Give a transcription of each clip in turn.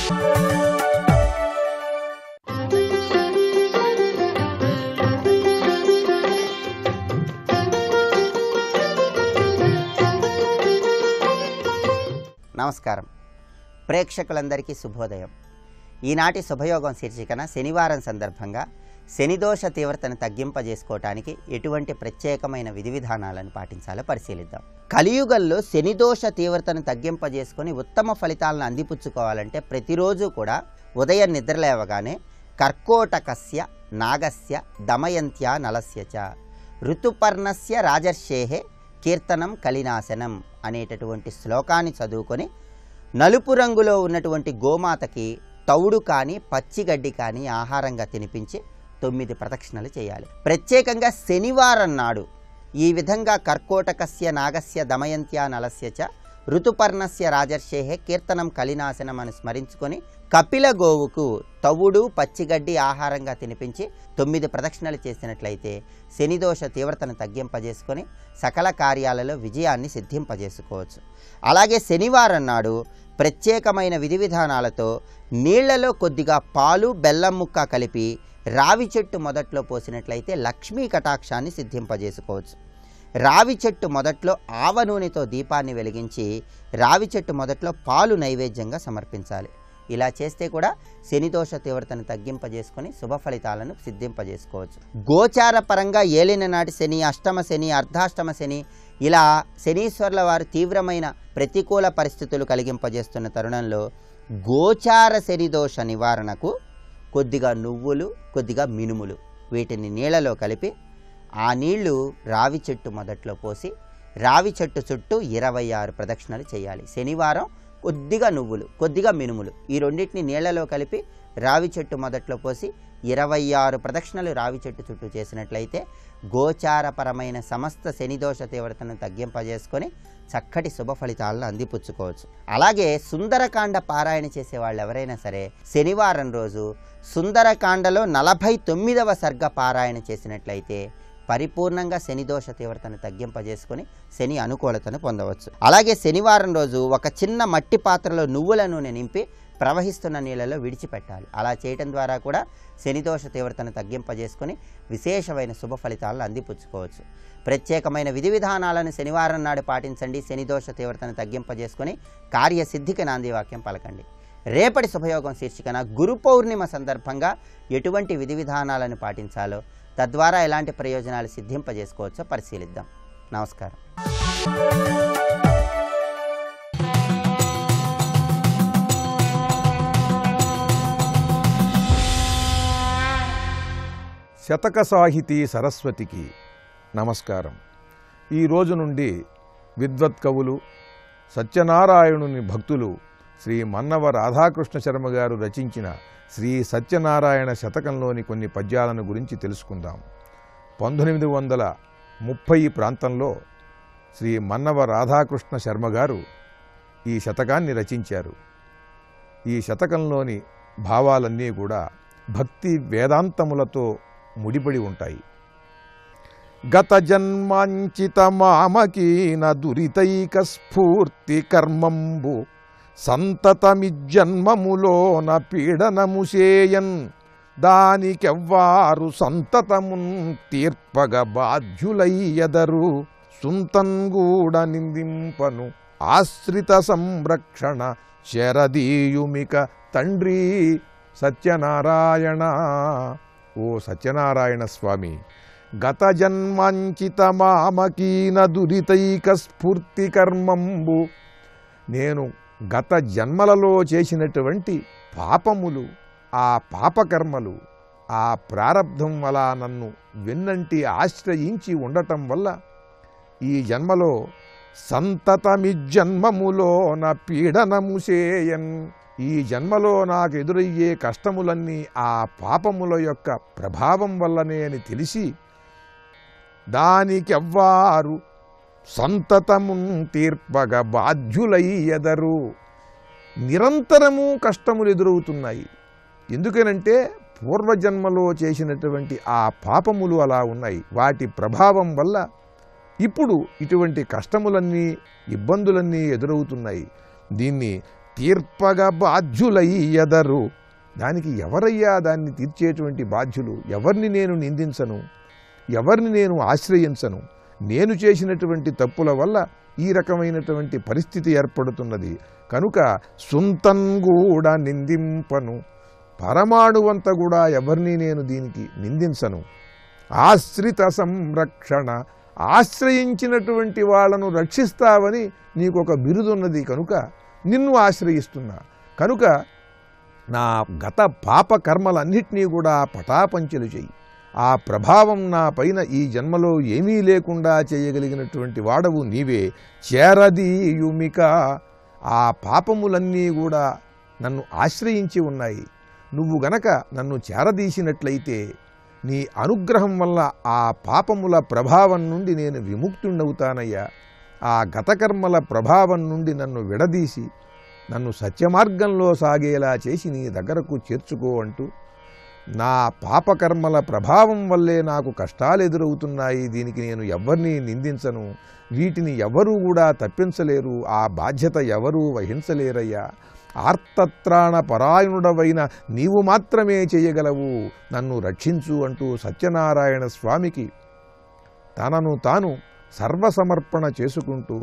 నమస్కారం. ప్రేక్షకులందరికీ శుభోదయం. ఈనాటి శుభయోగం శీర్షికన శనివారం సందర్భంగా శనిదోష తీవ్రతను తగ్గింపజేసుకోవటానికి ఎటువంటి ప్రత్యేకమైన విధి విధానాలను పాటించాలో పరిశీలిద్దాం. కలియుగంలో శనిదోష తీవ్రతను తగ్గింపజేసుకొని ఉత్తమ ఫలితాలను అందిపుచ్చుకోవాలంటే ప్రతిరోజు కూడా ఉదయం నిద్రలేవగానే కర్కోటకస్య నాగస్య దమయంత్య నలస్య చ ఋతుపర్ణస్య రాజర్షేహే కీర్తనం కలినాశనం అనేటటువంటి శ్లోకాన్ని చదువుకొని నలుపు రంగులో ఉన్నటువంటి గోమాతకి తౌడు కానీ పచ్చిగడ్డి కానీ ఆహారంగా తినిపించి 9 ప్రదక్షిణలు చేయాలి. ప్రత్యేకంగా శనివారం నాడు ఈ విధంగా కర్కోటకస్య నాగస్య దమయంత్య నలస్య చ ఋతుపర్ణస్య రాజర్షేహే కీర్తనం కలినాశనం అని స్మరించుకొని కపిల గోవుకు తవుడు పచ్చిగడ్డి ఆహారంగా తినిపించి 9 ప్రదక్షిణలు చేసినట్లయితే శనిదోష తీవ్రతను తగ్గింపజేసుకొని సకల కార్యాలలో విజయాన్ని సిద్ధింపజేసుకోవచ్చు. అలాగే శనివారం నాడు ప్రత్యేకమైన విధి విధానాలతో నీళ్లలో కొద్దిగా పాలు బెల్లం ముక్క కలిపి రావి చెట్టు మొదట్లో పోసినట్లయితే లక్ష్మీ కటాక్షాన్ని సిద్ధింపజేసుకోవచ్చు. రావి చెట్టు మొదట్లో ఆవ నూనెతో దీపాన్ని వెలిగించి రావి చెట్టు మొదట్లో పాలు నైవేద్యంగా సమర్పించాలి. ఇలా చేస్తే కూడా శనిదోష తీవ్రతను తగ్గింపజేసుకొని శుభ ఫలితాలను సిద్ధింపజేసుకోవచ్చు. గోచార పరంగా ఏలిన నాటి శని, అష్టమ శని, అర్ధాష్టమ శని ఇలా శనీశ్వరుల వారు తీవ్రమైన ప్రతికూల పరిస్థితులు కలిగింపజేస్తున్న తరుణంలో గోచార శనిదోష నివారణకు కొద్దిగా నువ్వులు, కొద్దిగా మినుములు వీటిని నీళ్లలో కలిపి ఆ నీళ్లు రావి చెట్టు మొదట్లో పోసి రావి చెట్టు చుట్టూ 26 ప్రదక్షిణలు చేయాలి. శనివారం కొద్దిగా నువ్వులు, కొద్దిగా మినుములు ఈ రెండింటిని నీళ్లలో కలిపి రావి చెట్టు మొదట్లో పోసి 26 ప్రదక్షిణలు రావి చెట్టు చుట్టూ చేసినట్లయితే గోచారపరమైన సమస్త శనిదోష తీవ్రతను తగ్గింపజేసుకొని చక్కటి శుభ ఫలితాలను అందిపుచ్చుకోవచ్చు. అలాగే సుందరకాండ పారాయణ చేసే వాళ్ళు ఎవరైనా సరే శనివారం రోజు సుందరకాండలో 49వ సర్గ పారాయణ చేసినట్లయితే పరిపూర్ణంగా శనిదోష తీవ్రతను తగ్గింపజేసుకొని శని అనుకూలతను పొందవచ్చు. అలాగే శనివారం రోజు ఒక చిన్న మట్టి పాత్రలో నువ్వుల నూనె నింపి ప్రవహిస్తున్న నీళ్ళలో విడిచిపెట్టాలి. అలా చేయటం ద్వారా కూడా శనిదోష తీవ్రతను తగ్గింపజేసుకొని విశేషమైన శుభ ఫలితాలను అందిపుచ్చుకోవచ్చు. ప్రత్యేకమైన విధి విధానాలను శనివారం నాడు పాటించండి. శనిదోష తీవ్రతను తగ్గింపజేసుకొని కార్యసిద్ధికి నాందివాక్యం పలకండి. రేపటి శుభయోగం శీర్షికన గురు పౌర్ణిమ సందర్భంగా ఎటువంటి విధి విధానాలను పాటించాలో తద్వారా ఎలాంటి ప్రయోజనాలు సిద్ధింపజేసుకోవచ్చో పరిశీలిద్దాం. నమస్కారం. శతక సాహితీ సరస్వతికి నమస్కారం. ఈ రోజు నుండి విద్వత్ కవులు సత్యనారాయణుని భక్తులు శ్రీ మన్నవ రాధాకృష్ణ శర్మ గారు రచించిన శ్రీ సత్యనారాయణ శతకంలోని కొన్ని పద్యాలను గురించి తెలుసుకుందాం. 1930 ప్రాంతంలో శ్రీ మన్నవ రాధాకృష్ణ శర్మ గారు ఈ శతకాన్ని రచించారు. ఈ శతకంలోని భావాలన్నీ కూడా భక్తి వేదాంతములతో ముడిపడి ఉంటాయి. గత జన్మాంచిత మామకీన దురితైక స్ఫూర్తి కర్మంబు సంతతమిజ్జన్మములోన పీడనముసేయన్ దానికెవ్వారు సంతతమున్ తీర్పగ బాధ్యులయ్యదరు సుంతన్గూడ నిందింపను ఆశ్రిత సంరక్షణ శరదీయుమిక తండ్రి సత్యనారాయణ. ఓ సత్యనారాయణ స్వామి, గత జన్మాంచిత మామకీన దురితైక స్ఫూర్తి కర్మంబు, నేను గత జన్మలలో చేసినటువంటి పాపములు, ఆ పాపకర్మలు, ఆ ప్రారబ్ధం అలా నన్ను వెన్నంటి ఆశ్రయించి ఉండటం వల్ల ఈ జన్మలో సంతతమిజ్జన్మములోన పీడనముసేయన్, ఈ జన్మలో నాకు ఎదురయ్యే కష్టములన్నీ ఆ పాపముల యొక్క ప్రభావం వల్లనే అని తెలిసి దానికెవ్వారు సంతతమున్ తీర్పగ బాధ్యులయ్యెదరు, నిరంతరము కష్టములు ఎదురవుతున్నాయి. ఎందుకనంటే పూర్వజన్మలో చేసినటువంటి ఆ పాపములు అలా ఉన్నాయి. వాటి ప్రభావం వల్ల ఇప్పుడు ఇటువంటి కష్టములన్నీ ఇబ్బందులన్నీ ఎదురవుతున్నాయి. దీన్ని తీర్పగా బాధ్యులయ్యెదరు. దానికి ఎవరయ్యా దాన్ని తీర్చేటువంటి బాధ్యులు? ఎవరిని నేను నిందించను, ఎవరిని నేను ఆశ్రయించను? నేను చేసినటువంటి తప్పుల వల్ల ఈ రకమైనటువంటి పరిస్థితి ఏర్పడుతున్నది కనుక సుంతన్ కూడా నిందింపను, పరమాణువంత కూడా ఎవరిని నేను దీనికి నిందించను. ఆశ్రిత సంరక్షణ, ఆశ్రయించినటువంటి వాళ్ళను రక్షిస్తావని నీకు ఒక బిరుదున్నది కనుక నిన్ను ఆశ్రయిస్తున్నా. కనుక నా గత పాప కర్మలన్నిటినీ కూడా పటాపంచలు చెయ్యి. ఆ ప్రభావం నా పైన ఈ జన్మలో ఏమీ లేకుండా చేయగలిగినటువంటి వాడవు నీవే. చేరదీయుమిక, ఆ పాపములన్నీ కూడా నన్ను ఆశ్రయించి ఉన్నాయి. నువ్వు గనక నన్ను చేరదీసినట్లయితే నీ అనుగ్రహం వల్ల ఆ పాపముల ప్రభావం నుండి నేను విముక్తుడవుతానయ్యా. ఆ గతకర్మల ప్రభావం నుండి నన్ను విడదీసి నన్ను సత్యమార్గంలో సాగేలా చేసి నీ దగ్గరకు చేర్చుకో అంటూ, నా పాపకర్మల ప్రభావం వల్లే నాకు కష్టాలు ఎదురవుతున్నాయి, దీనికి నేను ఎవరిని నిందించను, వీటిని ఎవరూ కూడా తప్పించలేరు, ఆ బాధ్యత ఎవరూ వహించలేరయ్యా. ఆర్తత్రాణ పరాయణుడవైన నీవు మాత్రమే చేయగలవు, నన్ను రక్షించు అంటూ సత్యనారాయణ స్వామికి తనను తాను సర్వసమర్పణ చేసుకుంటూ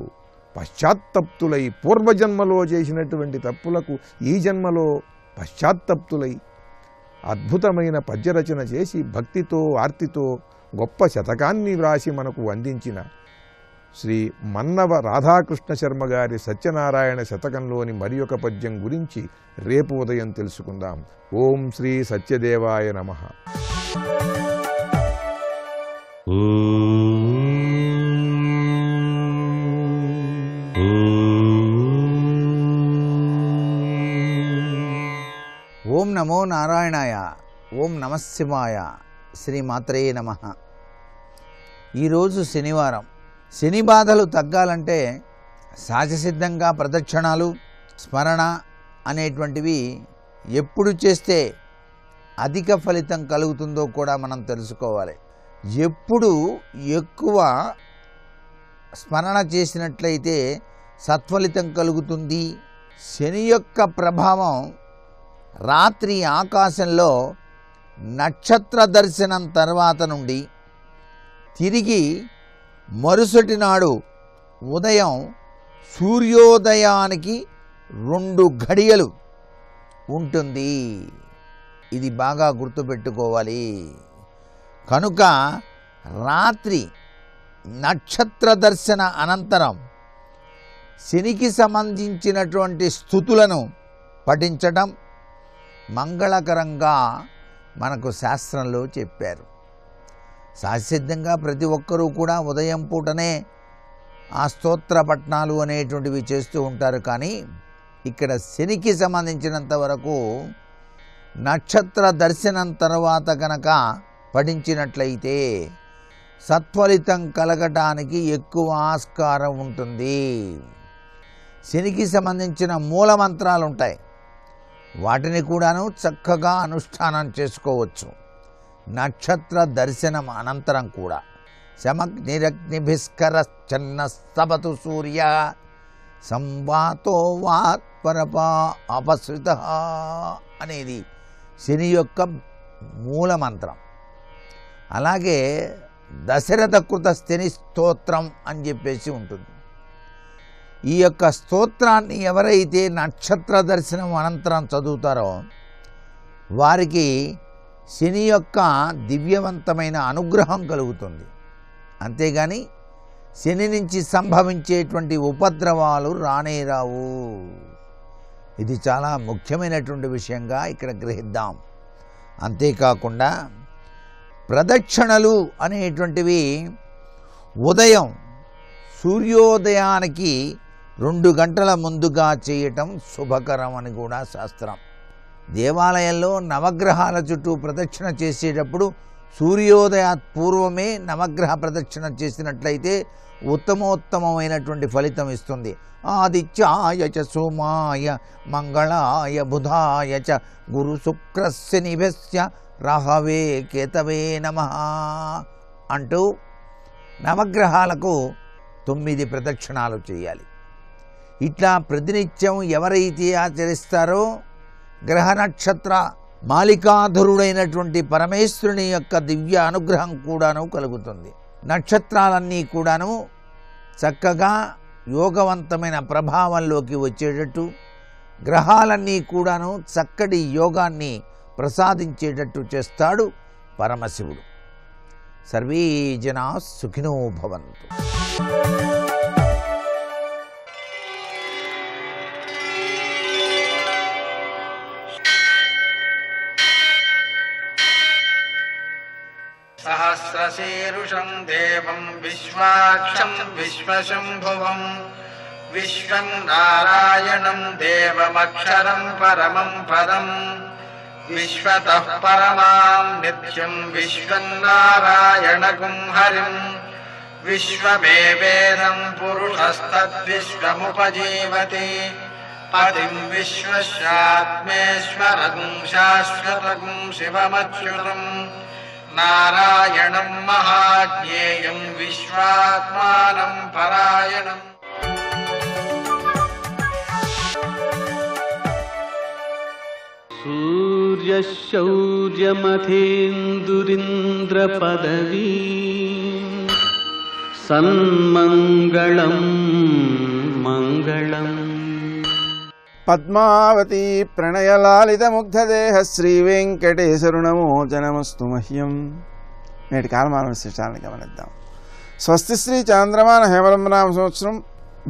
పశ్చాత్తప్తులై, పూర్వజన్మలో చేసినటువంటి తప్పులకు ఈ జన్మలో పశ్చాత్తప్తులై అద్భుతమైన పద్యరచన చేసి భక్తితో ఆర్తితో గొప్ప శతకాన్ని వ్రాసి మనకు అందించిన శ్రీ మన్నవ రాధాకృష్ణ శర్మ గారి సత్యనారాయణ శతకంలోని మరి ఒక పద్యం గురించి రేపు ఉదయం తెలుసుకుందాం. ఓం శ్రీ సత్యదేవాయ నమః. ఓం నమో నారాయణాయ. ఓం నమశివాయ. శ్రీమాత్రే నమః. ఈరోజు శనివారం. శని బాధలు తగ్గాలంటే సహజసిద్ధంగా ప్రదక్షిణాలు, స్మరణ అనేటువంటివి ఎప్పుడు చేస్తే అధిక ఫలితం కలుగుతుందో కూడా మనం తెలుసుకోవాలి. ఎప్పుడు ఎక్కువ స్మరణ చేసినట్లయితే సత్ఫలితం కలుగుతుంది. శని యొక్క ప్రభావం రాత్రి ఆకాశంలో నక్షత్ర దర్శనం తర్వాత నుండి తిరిగి మరుసటి నాడు ఉదయం సూర్యోదయానికి 2 ఘడియలు ఉంటుంది. ఇది బాగా గుర్తుపెట్టుకోవాలి. కనుక రాత్రి నక్షత్ర దర్శన అనంతరం శనికి సంబంధించినటువంటి స్థుతులను పఠించటం మంగళకరంగా మనకు శాస్త్రంలో చెప్పారు. సహసిద్ధంగా ప్రతి ఒక్కరూ కూడా ఉదయం పూటనే ఆ స్తోత్ర పఠనాలు అనేటువంటివి చేస్తూ ఉంటారు. కానీ ఇక్కడ శనికి సంబంధించినంత వరకు నక్షత్ర దర్శనం తర్వాత కనుక పఠించినట్లయితే సత్ఫలితం కలగటానికి ఎక్కువ ఆస్కారం ఉంటుంది. శనికి సంబంధించిన మూల మంత్రాలు ఉంటాయి, వాటిని కూడాను చక్కగా అనుష్ఠానం చేసుకోవచ్చు. నక్షత్ర దర్శనం అనంతరం కూడా శమగ్నిరగ్నిభిస్కరశ్చన్న సబతు సూర్య సంవాతో వాత్పరపా అపసృత అనేది శని యొక్క మూల మంత్రం. అలాగే దశరథ కృత శని స్తోత్రం అని చెప్పేసి ఉంటుంది. ఈ యొక్క స్తోత్రాన్ని ఎవరైతే నక్షత్ర దర్శనం అనంతరం చదువుతారో వారికి శని యొక్క దివ్యవంతమైన అనుగ్రహం కలుగుతుంది. అంతేగాని శని నుంచి సంభవించేటువంటి ఉపద్రవాలు రానే రావు. ఇది చాలా ముఖ్యమైనటువంటి విషయంగా ఇక్కడ గ్రహిద్దాం. అంతేకాకుండా ప్రదక్షిణలు అనేటువంటివి ఉదయం సూర్యోదయానికి 2 గంటల ముందుగా చేయటం శుభకరం అని కూడా శాస్త్రం. దేవాలయంలో నవగ్రహాల చుట్టూ ప్రదక్షిణ చేసేటప్పుడు సూర్యోదయ పూర్వమే నవగ్రహ ప్రదక్షిణ చేసినట్లయితే ఉత్తమోత్తమమైనటువంటి ఫలితం ఇస్తుంది. ఆదిత్యాయ చ సోమాయ మంగళాయ బుధాయ చ గురు శుక్రస్య నిభస్య రాహవే కేతవే నమః అంటూ నవగ్రహాలకు 9 ప్రదక్షిణాలు చేయాలి. ఇట్లా ప్రతినిత్యం ఎవరైతే ఆచరిస్తారో గ్రహ నక్షత్ర మాలికాధరుడైనటువంటి పరమేశ్వరుని యొక్క దివ్య అనుగ్రహం కూడాను కలుగుతుంది. నక్షత్రాలన్నీ కూడాను చక్కగా యోగవంతమైన ప్రభావంలోకి వచ్చేటట్టు, గ్రహాలన్నీ కూడాను చక్కటి యోగాన్ని ప్రసాదించేటట్టు చేస్తాడు పరమశివుడు. సర్వే జనా సుఖినో భవంతు. సహస్రశీరుషం దేవం విశ్వాక్షం విశ్వశంభువం విశ్వం నారాయణం దేవమక్షరం పరమం పదం విశ్వతః పరమాం నిత్యం విశ్వం నారాయణగుం హరిం విశ్వమేవేదం పురుషస్తద్విశ్వముపజీవతి పతిం విశ్వస్యాత్మేశ్వరం శాశ్వతం శివమచ్యుతం నారాయణం మహాజ్ఞేయం విశ్వాత్మానం పరాయణం. సూర్యశౌర్యమథేందురింద్రపదవీ సన్మంగళం మంగళం. పద్మావతి ప్రణయలాలితముగ్ధదేహ శ్రీవేంకటేశ్వరునమోచనమస్తు మహ్యం. నేటి కాలమాన విశేషాలను గమనిద్దాం. స్వస్తి శ్రీ చాంద్రమాన హేమరంభనామ సంవత్సరం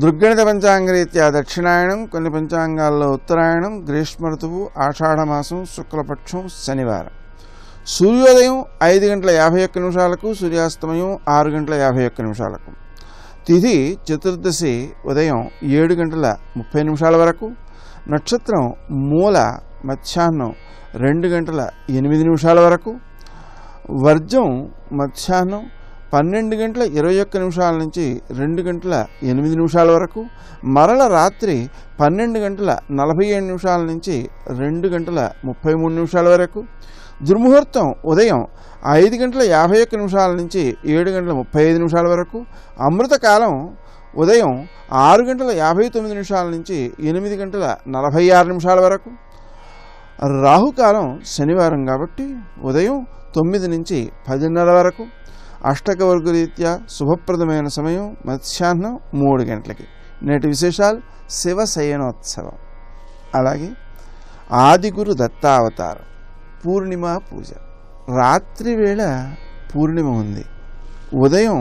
దృగ్గణిత పంచాంగరీత్యా దక్షిణాయనం, కొన్ని పంచాంగాల్లో ఉత్తరాయణం, గ్రీష్మ ఋతువు, ఆషాఢమాసం, శుక్లపక్షం, శనివారం. సూర్యోదయం 5:51 సూర్యాస్తమయం 6:51. తిథి చతుర్దశి ఉదయం 7:30 వరకు. నక్షత్రం మూల మధ్యాహ్నం 2:08 వరకు. వర్జం మధ్యాహ్నం 12:21 నుంచి 2:08 వరకు. మరల రాత్రి 12:47 నుంచి 2:33 వరకు. దుర్ముహూర్తం ఉదయం 5:51 నుంచి 7:35 వరకు. అమృతకాలం ఉదయం 6:59 నుంచి 8:46 వరకు. రాహుకాలం శనివారం కాబట్టి ఉదయం 9 నుంచి 10:30 వరకు. అష్టకవర్గ రీత్యా శుభప్రదమైన సమయం మధ్యాహ్నం 3 గంటలకి. నేటి విశేషాలు శివశయనోత్సవం, అలాగే ఆదిగురు దత్తావతారం, పూర్ణిమ పూజ. రాత్రి వేళ పూర్ణిమ ఉంది. ఉదయం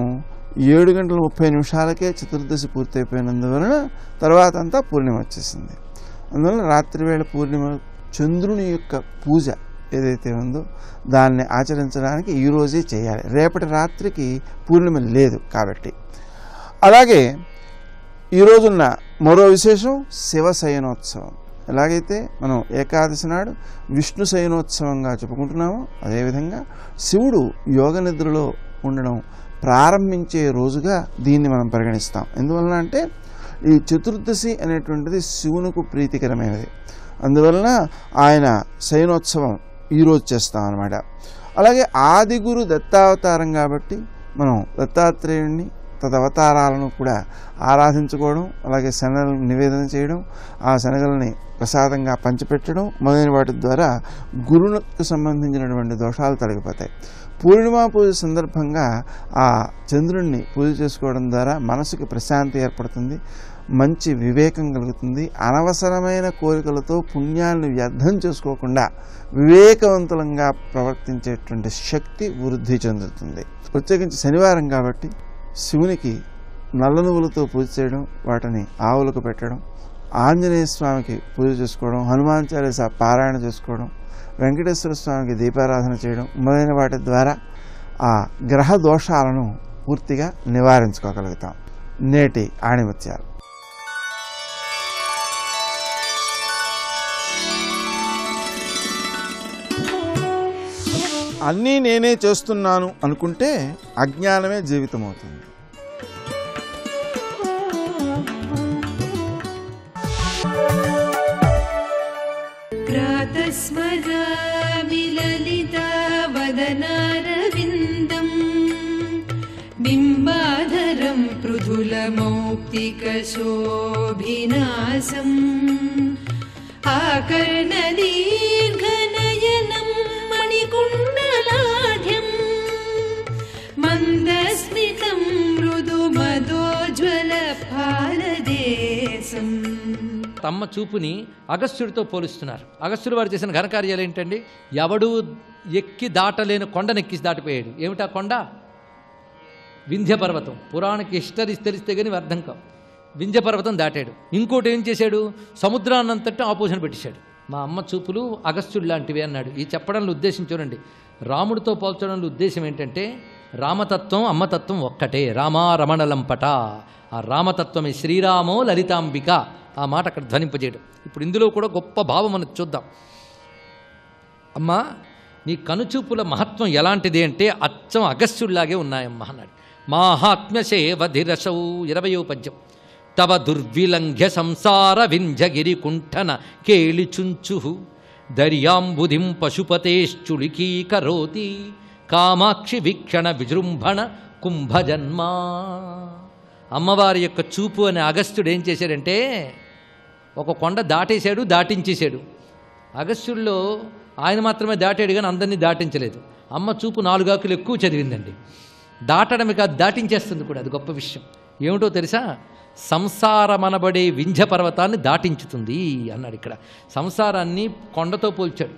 7:30 చతుర్దశి పూర్తయిపోయినందువలన తర్వాత అంతా పూర్ణిమ వచ్చేసింది. అందువలన రాత్రి వేళ పూర్ణిమ చంద్రుని యొక్క పూజ ఏదైతే ఉందో దాన్ని ఆచరించడానికి ఈరోజే చేయాలి. రేపటి రాత్రికి పూర్ణిమ లేదు కాబట్టి. అలాగే ఈరోజున్న మరో విశేషం శివశయనోత్సవం. ఎలాగైతే మనం ఏకాదశి నాడు విష్ణు శయనోత్సవంగా చెప్పుకుంటున్నామో అదేవిధంగా శివుడు యోగ నిద్రలో ఉండడం ప్రారంభించే రోజుగా దీన్ని మనం పరిగణిస్తాం. ఎందువలన అంటే ఈ చతుర్దశి అనేటువంటిది శివునికి ప్రీతికరమైనది. అందువలన ఆయన శయనోత్సవం ఈరోజు చేస్తాం అన్నమాట. అలాగే ఆదిగురు దత్తావతారం కాబట్టి మనం దత్తాత్రేయుడిని తదవతారాలను కూడా ఆరాధించుకోవడం, అలాగే శనగలను నివేదన చేయడం, ఆ శనగలని ప్రసాదంగా పంచిపెట్టడం మొదలైన వాటి ద్వారా గురువుకు సంబంధించినటువంటి దోషాలు తొలగిపోతాయి. పూర్ణిమ పూజ సందర్భంగా ఆ చంద్రుణ్ణి పూజ చేసుకోవడం ద్వారా మనసుకి ప్రశాంతి ఏర్పడుతుంది, మంచి వివేకం కలుగుతుంది. అనవసరమైన కోరికలతో పుణ్యాలను వ్యర్థం చేసుకోకుండా వివేకవంతులంగా ప్రవర్తించేటువంటి శక్తి వృద్ధి చెందుతుంది. ప్రత్యేకించి శనివారం కాబట్టి శివునికి నల్ల నువ్వులతో పూజ చేయడం, వాటిని ఆవులకు పెట్టడం, ఆంజనేయ స్వామికి పూజ చేసుకోవడం, హనుమాన్ చాలీసా పారాయణ చేసుకోవడం, వెంకటేశ్వర స్వామికి దీపారాధన చేయడం మొదలైన వాటి ద్వారా ఆ గ్రహ దోషాలను పూర్తిగా నివారించుకోగలుగుతాం. నేటి ఆణిముత్యాలు. అన్నీ నేనే చేస్తున్నాను అనుకుంటే అజ్ఞానమే జీవితం అవుతుంది. ప్రాతస్మరామి లలితావదనారవిందం బింబాధరం పృథులమౌక్తికశోభినాశం ఆకర్ణదీర్ఘనయనం మణికుండలాఢ్యం మందస్మితం మృదు మదోజ్వల ఫాలదేశం. తమ్మ చూపుని అగస్త్యుడితో పోలుస్తున్నారు. అగస్త్యుడు వారు చేసిన ఘనకార్యాలు ఏంటండి? ఎవడు ఎక్కి దాటలేని కొండనెక్కి దాటిపోయాడు. ఏమిటా కొండ? వింధ్య పర్వతం. పురాణకి హిస్టరీ తెలిస్తే కానీ అర్థం కావు. వింధ్య పర్వతం దాటాడు. ఇంకోటి ఏం చేశాడు? సముద్రాన్నంతటా ఆపోజిషన్ పెట్టేశాడు. మా అమ్మ చూపులు అగస్త్యుడు లాంటివి అన్నాడు. ఈ చెప్పడంలో ఉద్దేశం చూడండి, రాముడితో పోల్చడంలో ఉద్దేశం ఏంటంటే రామతత్వం అమ్మతత్వం ఒక్కటే. రామా రమణలంపట. ఆ రామతత్వమే శ్రీరామో లలితాంబిక. ఆ మాట అక్కడ ధ్వనింపజేయడం. ఇప్పుడు ఇందులో కూడా గొప్ప భావం మనం చూద్దాం. అమ్మా, నీ కనుచూపుల మహత్వం ఎలాంటిది అంటే అచ్చం అగస్త్యుల్లాగే ఉన్నాయమ్మా అన్నాడు. మాహాత్మ్యసేవధిరసౌ 20వ పద్యం. తవ దుర్విలంఘ్య సంసార వింధ్యగిరి కుంఠన కేళిచుంచు దర్యాంబుధిం పశుపతేశ్చుళికీకరోతి కామాక్షి వీక్షణ విజృంభణ కుంభజన్మా. అమ్మవారి యొక్క చూపు అనే అగస్త్యుడు ఏం చేశాడంటే ఒక కొండ దాటేశాడు, దాటించేశాడు. అగస్త్యుల్లో ఆయన మాత్రమే దాటాడు కానీ అందరినీ దాటించలేదు. అమ్మ చూపు 4 ఆకులు ఎక్కువ చదివిందండి. దాటడమే కాదు, దాటించేస్తుంది కూడా. అది గొప్ప విషయం. ఏమిటో తెలుసా? సంసారమనబడే వింధ్య పర్వతాన్ని దాటించుతుంది అన్నాడు. ఇక్కడ సంసారాన్ని కొండతో పోల్చాడు.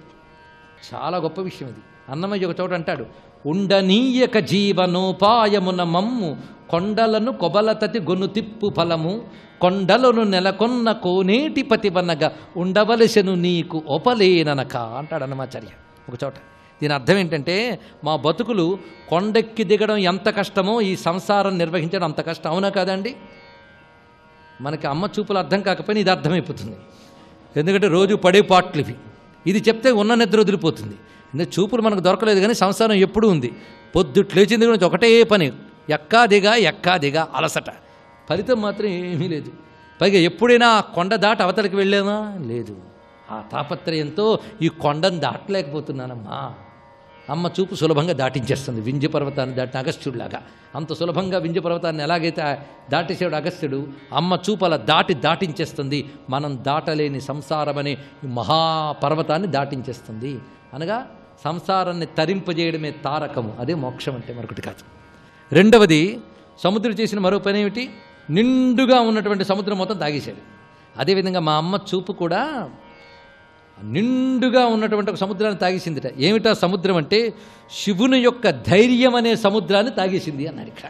చాలా గొప్ప విషయం ఇది. అన్నమయ్య ఒక చోట అంటాడు, ఉండనీయక జీవనోపాయమున మమ్ము కొండలను కొబలతతి గొను తిప్పు ఫలము కొండలను నెలకొన్న కోనేటి పతివనగా ఉండవలసెను నీకు ఒపలేననక అంటాడు అన్నమాచార్య ఒక చోట. దీని అర్థం ఏంటంటే మా బతుకులు కొండెక్కి దిగడం ఎంత కష్టమో ఈ సంసారం నిర్వహించడం అంత కష్టం. అవునా కాదండి? మనకి అమ్మ చూపులు అర్థం కాకపోయినా ఇది అర్థమైపోతుంది. ఎందుకంటే రోజు పడే పాటలు ఇవి. ఇది చెప్తే ఉన్న నిద్ర వదిలిపోతుంది. చూపులు మనకు దొరకలేదు కానీ సంసారం ఎప్పుడూ ఉంది. పొద్దుట్లు లేచింది గురించి ఒకటే పని, ఎక్కా దిగా అలసట. ఫలితం మాత్రం ఏమీ లేదు. పైగా ఎప్పుడైనా కొండ దాటి అవతలికి వెళ్ళామా? లేదు. ఆ తాపత్రయంతో ఈ కొండను దాటలేకపోతున్నానమ్మా. అమ్మ చూపు సులభంగా దాటించేస్తుంది. వింధ్య పర్వతాన్ని దాటిన అగస్త్యుడిలాగా. అంత సులభంగా వింధ్య పర్వతాన్ని ఎలాగైతే దాటేసాడు అగస్త్యుడు, అమ్మ చూపు అలా దాటించేస్తుంది. మనం దాటలేని సంసారం అనే మహాపర్వతాన్ని దాటించేస్తుంది. అనగా సంసారాన్ని తరింపజేయడమే తారకము. అదే మోక్షం అంటే, మరొకటి కాదు. రెండవది, సముద్రం చేసిన మరో పని ఏమిటి? నిండుగా ఉన్నటువంటి సముద్రం మొత్తం తాగేశాడు. అదేవిధంగా మా అమ్మ చూపు కూడా నిండుగా ఉన్నటువంటి ఒక సముద్రాన్ని తాగేసిందిట. ఏమిటా సముద్రం అంటే శివుని యొక్క ధైర్యం అనే సముద్రాన్ని తాగేసింది అన్నాడు ఇక్కడ.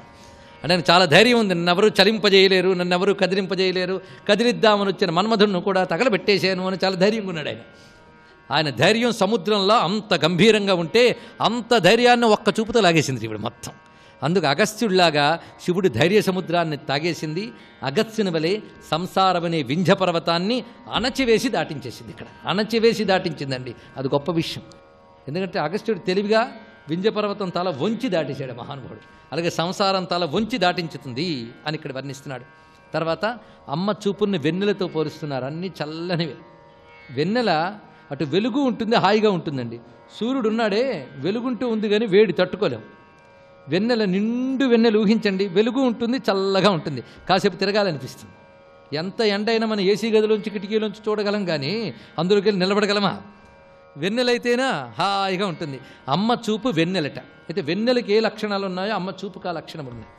అంటే నాకు చాలా ధైర్యం ఉంది, నన్నెవరూ చలింపజేయలేరు, నన్నెవరూ కదిలింపజేయలేరు, కదిలిద్దామని వచ్చిన మన్మధుడిని కూడా తగలబెట్టేశాను అని చాలా ధైర్యంగా ఉన్నాడు ఆయన. ఆయన ధైర్యం సముద్రంలో అంత గంభీరంగా ఉంటే అంత ధైర్యాన్ని ఒక్క చూపుతో లాగేసింది ఇప్పుడు మొత్తం. అందుకు అగస్త్యుడిలాగా శివుడు ధైర్య సముద్రాన్ని తాగేసింది. అగస్త్యుని వలె సంసారమనే వింధ్య పర్వతాన్ని అణచివేసి దాటించేసింది. ఇక్కడ అణచివేసి దాటించిందండి. అది గొప్ప విషయం. ఎందుకంటే అగస్త్యుడు తెలివిగా వింధ్య పర్వతం తల వంచి దాటేశాడు మహానుభావుడు. అలాగే సంసారం తల వంచి దాటించుతుంది అని ఇక్కడ వర్ణిస్తున్నాడు. తర్వాత అమ్మ చూపుల్ని వెన్నెలతో పోలుస్తున్నారు. అన్నీ చల్లనివే. వెన్నెల అటు వెలుగు ఉంటుంది, హాయిగా ఉంటుందండి. సూర్యుడు ఉన్నాడే, వెలుగుంటూ ఉంది కానీ వేడి తట్టుకోలేం. వెన్నెల నిండు వెన్నెలు ఊహించండి, వెలుగు ఉంటుంది, చల్లగా ఉంటుంది, కాసేపు తిరగాలనిపిస్తుంది. ఎంత ఎండ అయినా మనం ఏసీ గదిలోంచి కిటికీలోంచి చూడగలం కానీ అందులోకి వెళ్ళి నిలబడగలమా? వెన్నెలైతేనా హాయిగా ఉంటుంది. అమ్మ చూపు వెన్నెలట. అయితే వెన్నెలకి ఏ లక్షణాలు ఉన్నాయో అమ్మ చూపుకు ఆ లక్షణాలు ఉన్నాయి.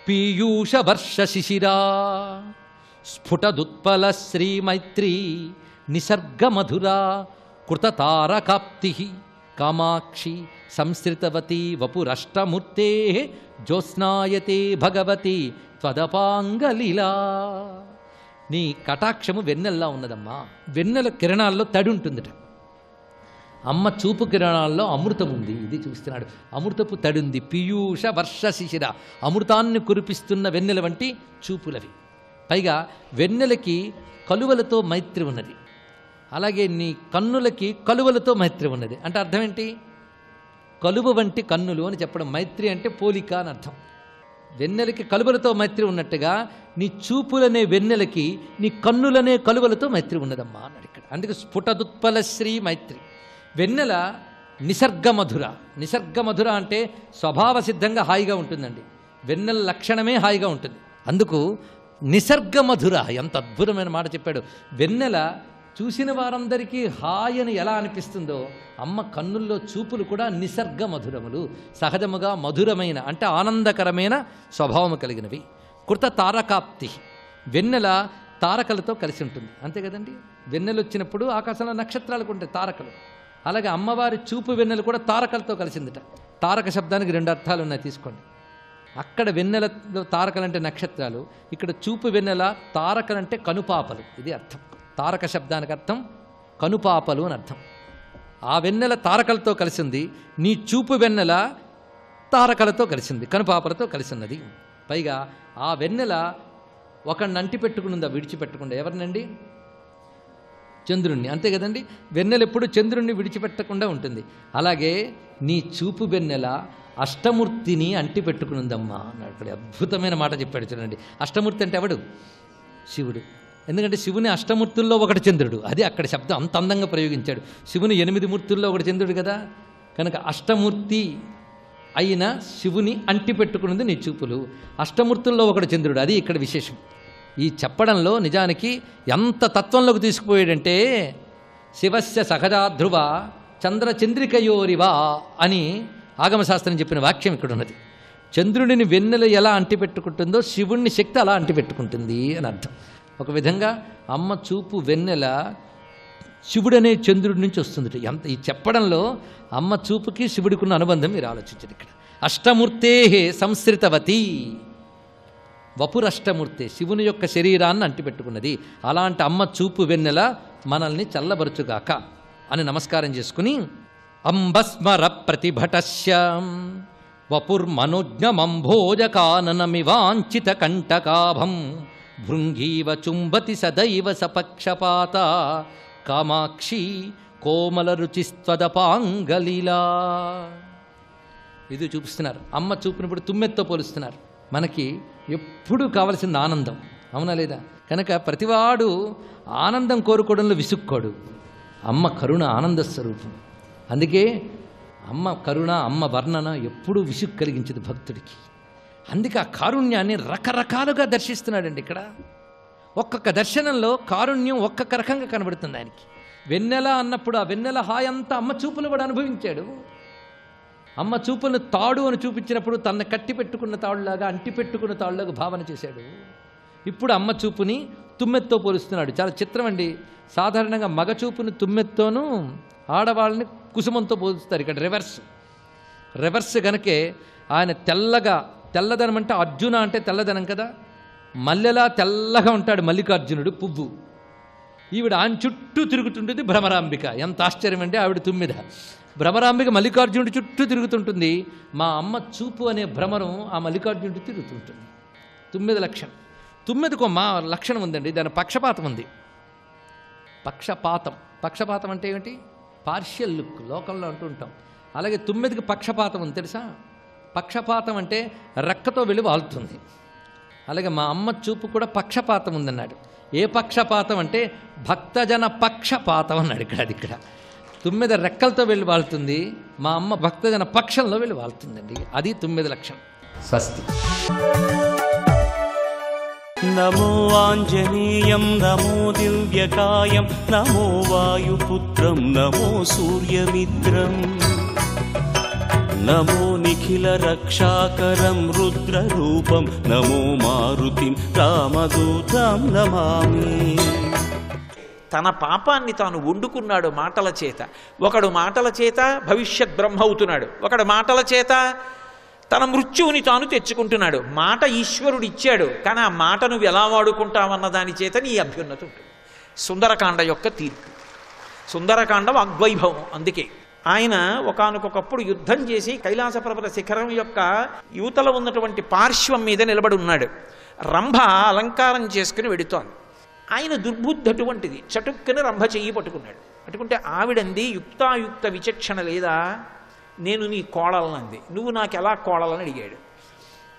పీయూష వర్ష శిశిరా స్ఫుటదుత్పల శ్రీమైత్రీ నిసర్గ మధురా కృతతారకాప్తి కామాక్షి సంశ్రితవతి వపురష్టమూర్తే జ్యోత్స్నాయతే భగవతి త్వదపాంగలీలా. నీ కటాక్షము వెన్నెల్లా ఉన్నదమ్మా. వెన్నెల కిరణాల్లో తడి ఉంటుందట. అమ్మ చూపు కిరణాల్లో అమృతం ఉంది. ఇది చూస్తున్నాడు. అమృతపు తడి ఉంది. పీయూష వర్ష శిశిర, అమృతాన్ని కురిపిస్తున్న వెన్నెల వంటి చూపులవి. పైగా వెన్నెలకి కలువలతో మైత్రి ఉన్నది. అలాగే నీ కన్నులకి కలువలతో మైత్రి ఉన్నది. అంటే అర్థం ఏంటి? కలువ వంటి కన్నులు అని చెప్పడం. మైత్రి అంటే పోలిక అని అర్థం. వెన్నెలకి కలువలతో మైత్రి ఉన్నట్టుగా నీ చూపులనే వెన్నెలకి నీ కన్నులనే కలువలతో మైత్రి ఉన్నదమ్మా అన్నాడు ఇక్కడ. అందుకే స్ఫుటదుత్పల శ్రీ మైత్రి. వెన్నెల నిసర్గమధుర. నిసర్గమధుర అంటే స్వభావ సిద్ధంగా హాయిగా ఉంటుందండి. వెన్నెల లక్షణమే హాయిగా ఉంటుంది. అందుకు నిసర్గ మధుర, ఎంత అద్భుతమైన మాట చెప్పాడు. వెన్నెల చూసిన వారందరికీ హాయని ఎలా అనిపిస్తుందో అమ్మ కన్నుల్లో చూపులు కూడా నిసర్గ మధురములు, సహజముగా మధురమైన అంటే ఆనందకరమైన స్వభావము కలిగినవి. కృత తారకాప్తి, వెన్నెల తారకలతో కలిసి ఉంటుంది, అంతే కదండి. వెన్నెలు వచ్చినప్పుడు ఆకాశంలో నక్షత్రాలకు ఉంటాయి తారకలు, అలాగే అమ్మవారి చూపు వెన్నెలు కూడా తారకలతో కలిసిందిట. తారక శబ్దానికి 2 అర్థాలు ఉన్నాయి, తీసుకోండి. అక్కడ వెన్నెలలో తారకలంటే నక్షత్రాలు, ఇక్కడ చూపు వెన్నెల తారకలంటే కనుపాపలు, ఇది అర్థం. తారక శబ్దానికి అర్థం కనుపాపలు అని అర్థం. ఆ వెన్నెల తారకలతో కలిసింది, నీ చూపు వెన్నెల తారకలతో కలిసింది, కనుపాపలతో కలిసినది. పైగా ఆ వెన్నెల ఒకడిని అంటి పెట్టుకునిందా విడిచిపెట్టకుండా, ఎవరినండి? చంద్రుణ్ణి, అంతే కదండి. వెన్నెల ఎప్పుడు చంద్రుణ్ణి విడిచిపెట్టకుండా ఉంటుంది. అలాగే నీ చూపు వెన్నెల అష్టమూర్తిని అంటి పెట్టుకునిందమ్మా అన్నాడు. అక్కడ అద్భుతమైన మాట చెప్పాడు చూడండి. అష్టమూర్తి అంటే ఎవడు? శివుడు. ఎందుకంటే శివుని అష్టమూర్తుల్లో ఒకటి చంద్రుడు, అది అక్కడ శబ్దం అంత అందంగా ప్రయోగించాడు. శివుని 8 మూర్తుల్లో ఒకటి చంద్రుడు కదా, కనుక అష్టమూర్తి అయిన శివుని అంటి పెట్టుకున్నది నీ చూపులు. అష్టమూర్తుల్లో ఒకటి చంద్రుడు, అది ఇక్కడ విశేషం. ఈ చెప్పడంలో నిజానికి ఎంత తత్వంలోకి తీసుకుపోయాడంటే, శివస్య సహజా ధ్రువ చంద్రచంద్రికయోరివా అని ఆగమశాస్త్రం చెప్పిన వాక్యం ఇక్కడ ఉన్నది. చంద్రుడిని వెన్నెల ఎలా అంటిపెట్టుకుంటుందో శివుణ్ణి శక్తి అలా అంటిపెట్టుకుంటుంది అని అర్థం. ఒక విధంగా అమ్మ చూపు వెన్నెల శివుడనే చంద్రుడి నుంచి వస్తుంది. ఎంత ఈ చెప్పడంలో అమ్మ చూపుకి శివుడికి ఉన్న అనుబంధం మీరు ఆలోచించండి. ఇక్కడ అష్టమూర్తే సంశ్రితవతి, వపురష్టమూర్తే, శివుని యొక్క శరీరాన్ని అంటిపెట్టుకున్నది. అలాంటి అమ్మ చూపు వెన్నెల మనల్ని చల్లబరుచుగాక అని నమస్కారం చేసుకుని, అంబస్మర ప్రతిభటస్య వపుర్మనోజ్ఞమంభోజకాననమివాంఛిత కంటకాభం భృంగీవ చుంబతి సదైవ సపక్షపాత కామాక్షి కోమల రుచిస్త్వదపాంగలీలా. ఇది చూపిస్తున్నారు. అమ్మ చూపినప్పుడు తుమ్మెత్తో పోలుస్తున్నారు. మనకి ఎప్పుడూ కావలసింది ఆనందం, అవునా లేదా? కనుక ప్రతివాడు ఆనందం కోరుకోవడంలో విసుక్కోడు. అమ్మ కరుణ ఆనంద స్వరూపం. అందుకే అమ్మ కరుణ, అమ్మ వర్ణన ఎప్పుడూ విసుగు కలిగించదు భక్తుడికి. అందుకే ఆ కారుణ్యాన్ని రకరకాలుగా దర్శిస్తున్నాడండి ఇక్కడ. ఒక్కొక్క దర్శనంలో కారుణ్యం ఒక్కొక్క రకంగా కనబడుతుంది ఆయనకి. వెన్నెల అన్నప్పుడు ఆ వెన్నెల హాయ్ అంతా అమ్మ చూపులు కూడా అనుభవించాడు. అమ్మ చూపులను తాడు అని చూపించినప్పుడు తన కట్టి పెట్టుకున్న తాడులాగా, అంటి పెట్టుకున్న తాడులాగా భావన చేశాడు. ఇప్పుడు అమ్మ చూపుని తుమ్మెత్తో పోలుస్తున్నాడు. చాలా చిత్రం అండి. సాధారణంగా మగ చూపుని తుమ్మెత్తోనూ, ఆడవాళ్ళని కుసుమంతో పోలుస్తారు. ఇక్కడ రివర్స్ గనకే ఆయన తెల్లదనం అంటే అర్జున అంటే తెల్లదనం కదా, మల్లెలా తెల్లగా ఉంటాడు మల్లికార్జునుడు పువ్వు. ఈవిడ ఆయన చుట్టూ తిరుగుతుంటుంది భ్రమరాంబిక. ఎంత ఆశ్చర్యం అంటే, ఆవిడ తుమ్మిద, భ్రమరాంబిక మల్లికార్జునుడి చుట్టూ తిరుగుతుంటుంది. మా అమ్మ చూపు అనే భ్రమరం ఆ మల్లికార్జునుడి తిరుగుతుంటుంది. తుమ్మిద లక్షణం. తుమ్మిదకు మా లక్షణం ఉందండి, దాని పక్షపాతం ఉంది. పక్షపాతం అంటే ఏమిటి? పార్షియల్ లుక్ లోకంలో అంటూ ఉంటాం. అలాగే తుమ్మిదికి పక్షపాతం ఉంది తెలుసా? పక్షపాతం అంటే రెక్కతో వెళ్ళి వాలుతుంది. అలాగే మా అమ్మ చూపు కూడా పక్షపాతం ఉందన్నాడు. ఏ పక్షపాతం అంటే భక్తజన పక్షపాతం అన్నాడు ఇక్కడ. అది ఇక్కడ తుమ్మిద రెక్కలతో వెళ్ళి వాలుతుంది, మా అమ్మ భక్తజన పక్షంలో వెళ్ళి వాలుతుందండి. అది తుమ్మిద లక్షణం. స్వస్తి. నమో ఆంజనేయం నమో దివ్యకాయం నమో వాయుపుత్రం నమో సూర్యమిత్రం నమో నిఖిల రక్షాకరం రుద్రరూపం నమో మారుతిం రామదూతం నమామి. తన పాపాన్ని తాను వండుకున్నాడు మాటల చేత. ఒకడు మాటల చేత భవిష్యత్ బ్రహ్మ అవుతున్నాడు, ఒకడు మాటల చేత తన మృత్యువుని తాను తెచ్చుకుంటున్నాడు. మాట ఈశ్వరుడు ఇచ్చాడు, కానీ ఆ మాట నువ్వు ఎలా వాడుకుంటావన్న దాని చేత నీ అభ్యున్నతి ఉంటుంది. సుందరకాండ యొక్క తీర్పు. సుందరకాండ వాగ్వైభవం. అందుకే ఆయన ఒకానొకప్పుడు యుద్ధం చేసి కైలాస పర్వత శిఖరం యొక్క యువతల ఉన్నటువంటి పార్శ్వం మీద నిలబడి ఉన్నాడు. రంభ అలంకారం చేసుకుని వెడుతోంది. ఆయన దుర్బుద్ధి అటువంటిది. చటుక్కుని రంభ చెయ్యి పట్టుకున్నాడు. పట్టుకుంటే ఆవిడంది, యుక్తాయుక్త విచక్షణ లేదా, నేను నీ కోడలనంది, నువ్వు నాకు ఎలా కోడలని అడిగాడు.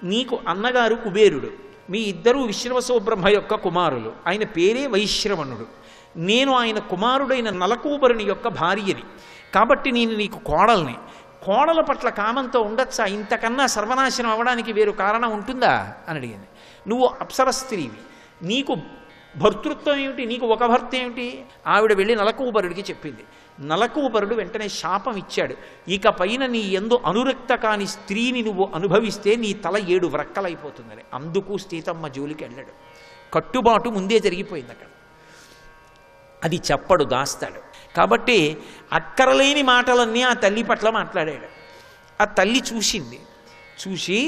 నీకు అన్నగారు కుబేరుడు, మీ ఇద్దరూ విశ్రవసోబ్రహ్మ యొక్క కుమారులు, ఆయన పేరే వైశ్రవణుడు, నేను ఆయన కుమారుడైన నలకూబరుని యొక్క భార్యని, కాబట్టి నేను నీకు కోడల్ని. కోడల పట్ల కామంతో ఉండొచ్చా? ఇంతకన్నా సర్వనాశనం అవ్వడానికి వేరు కారణం ఉంటుందా అని అడిగింది. నువ్వు అప్సర స్త్రీవి, నీకు భర్తృత్వం ఏమిటి? నీకు ఒక భర్త ఏమిటి? ఆవిడ వెళ్ళి నలకూబరుడికి చెప్పింది. నలకూబరుడు వెంటనే శాపం ఇచ్చాడు. ఇక పైన నీ యందు అనురక్త కాని స్త్రీని నువ్వు అనుభవిస్తే నీ తల 7 వ్రక్కలైపోతుందని. అందుకు సీతమ్మ జోలికి వెళ్ళాడు. కట్టుబాటు ముందే జరిగిపోయింది అక్కడ. అది చెప్పడు, దాస్తాడు. కాబట్టి అక్కరలేని మాటలన్నీ ఆ తల్లి పట్ల మాట్లాడాడు. ఆ తల్లి చూసింది. చూసి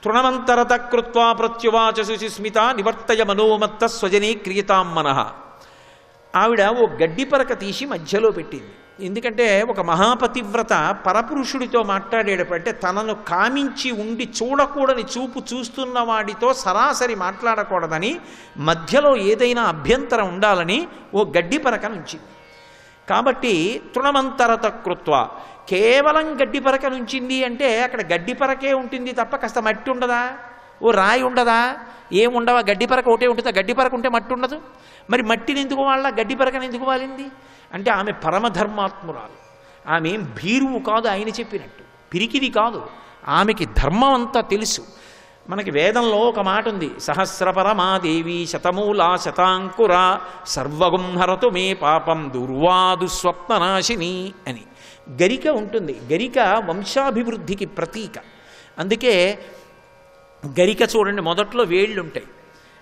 తృణమంతరత కృత్వా ప్రత్యువాచ సుచిస్మిత నివర్తయ మనోమత్త స్వజనే క్రియతాం మనః. ఆవిడ ఓ గడ్డి పరక తీసి మధ్యలో పెట్టింది. ఎందుకంటే ఒక మహాపతివ్రత పరపురుషుడితో మాట్లాడేటప్పుడు తనను కామించి ఉండి చూడకూడని చూపు చూస్తున్న వాడితో సరాసరి మాట్లాడకూడదని, మధ్యలో ఏదైనా అభ్యంతరం ఉండాలని ఓ గడ్డి పరక నుంచింది. కాబట్టి తృణమంతరత కృత్వ, కేవలం గడ్డి పరక నుంచింది అంటే అక్కడ గడ్డి పరకే ఉంటుంది తప్ప కాస్త మట్టి ఉండదా? ఓ రాయి ఉండదా? ఏముండవా? గడ్డి పరక ఒకటే ఉంటుందా? గడ్డి పరక ఉంటే మట్టి ఉండదు. మరి మట్టిని ఎందుకు వాళ్ళ, గడ్డి పరకని ఎందుకు వాలింది అంటే ఆమె పరమధర్మాత్మురాలు. ఆమె ఏం భీరువు కాదు, ఆయన చెప్పినట్టు పిరికిది కాదు. ఆమెకి ధర్మం అంతా తెలుసు. మనకి వేదంలో ఒక మాట ఉంది, సహస్రపరమాదేవి శతమూలా శతాంకురా సర్వగుం హరతు మే పాపం దుర్వాదు స్వప్ననాశిని అని. గరిక ఉంటుంది. గరిక వంశాభివృద్ధికి ప్రతీక. అందుకే గరిక చూడండి, మొదట్లో వేళ్ళు ఉంటాయి,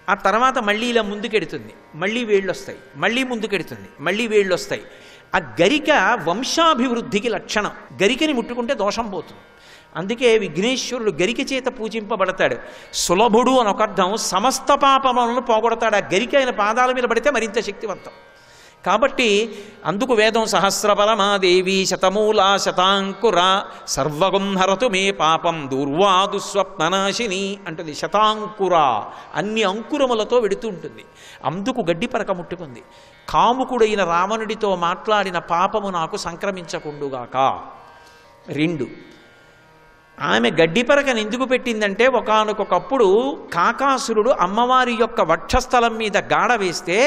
ఆ తర్వాత మళ్ళీ ఇలా ముందుకెడుతుంది, మళ్ళీ వేళ్ళు వస్తాయి, మళ్ళీ ముందుకెడుతుంది, మళ్ళీ వేళ్ళు వస్తాయి. ఆ గరిక వంశాభివృద్ధికి లక్షణం. గరికని ముట్టుకుంటే దోషం పోతుంది. అందుకే విఘ్నేశ్వరుడు గరిక చేత పూజింపబడతాడు. సులభుడు అని ఒక అర్థం, సమస్త పాపములను పోగొడతాడు. ఆ గరిక ఆయన పాదాల మీద పడితే మరింత శక్తివంతం. కాబట్టి అందుకు వేదం సహస్రపరమాదేవి శతమూలా శతాంకుర సర్వగుం హరతు మే పాపం దూర్వాదు స్వప్ననాశిని అంటుంది. శతాంకుర అన్ని అంకురములతో వెడుతూ ఉంటుంది. అందుకు గడ్డి పరక ముట్టుకుంది. కాముకుడైన రావణుడితో మాట్లాడిన పాపము నాకు సంక్రమించకుండుగాక. 2, ఆమె గడ్డి పరకను ఎందుకు పెట్టిందంటే ఒకానొకప్పుడు కాకాసురుడు అమ్మవారి యొక్క వక్షస్థలం మీద గాఢ వేస్తే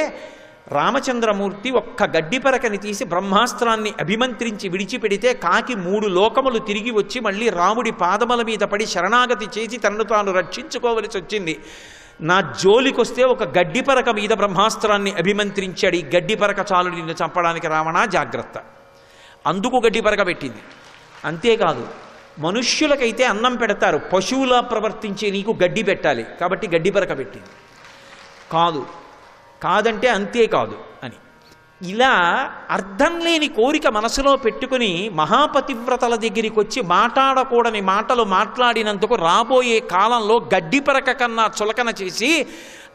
రామచంద్రమూర్తి ఒక్క గడ్డి పరకని తీసి బ్రహ్మాస్త్రాన్ని అభిమంత్రించి విడిచిపెడితే కాకి 3 లోకములు తిరిగి వచ్చి మళ్ళీ రాముడి పాదముల మీద పడి శరణాగతి చేసి తనను తాను రక్షించుకోవలసి వచ్చింది. నా జోలికొస్తే ఒక గడ్డి పరక మీద బ్రహ్మాస్త్రాన్ని అభిమంత్రించాడు. ఈ గడ్డి పరక చాలు నిన్ను చంపడానికి రావణ, జాగ్రత్త. అందుకు గడ్డి పరక పెట్టింది. అంతేకాదు, మనుష్యులకైతే అన్నం పెడతారు, పశువులా ప్రవర్తించే నీకు గడ్డి పెట్టాలి కాబట్టి గడ్డి పరక పెట్టింది. కాదంటే అంతేకాదు అని. ఇలా అర్థం లేని కోరిక మనసులో పెట్టుకుని మహాపతివ్రతల దగ్గరికి వచ్చి మాట్లాడకూడని మాటలు మాట్లాడినందుకు రాబోయే కాలంలో గడ్డి పరక కన్నా చులకన చేసి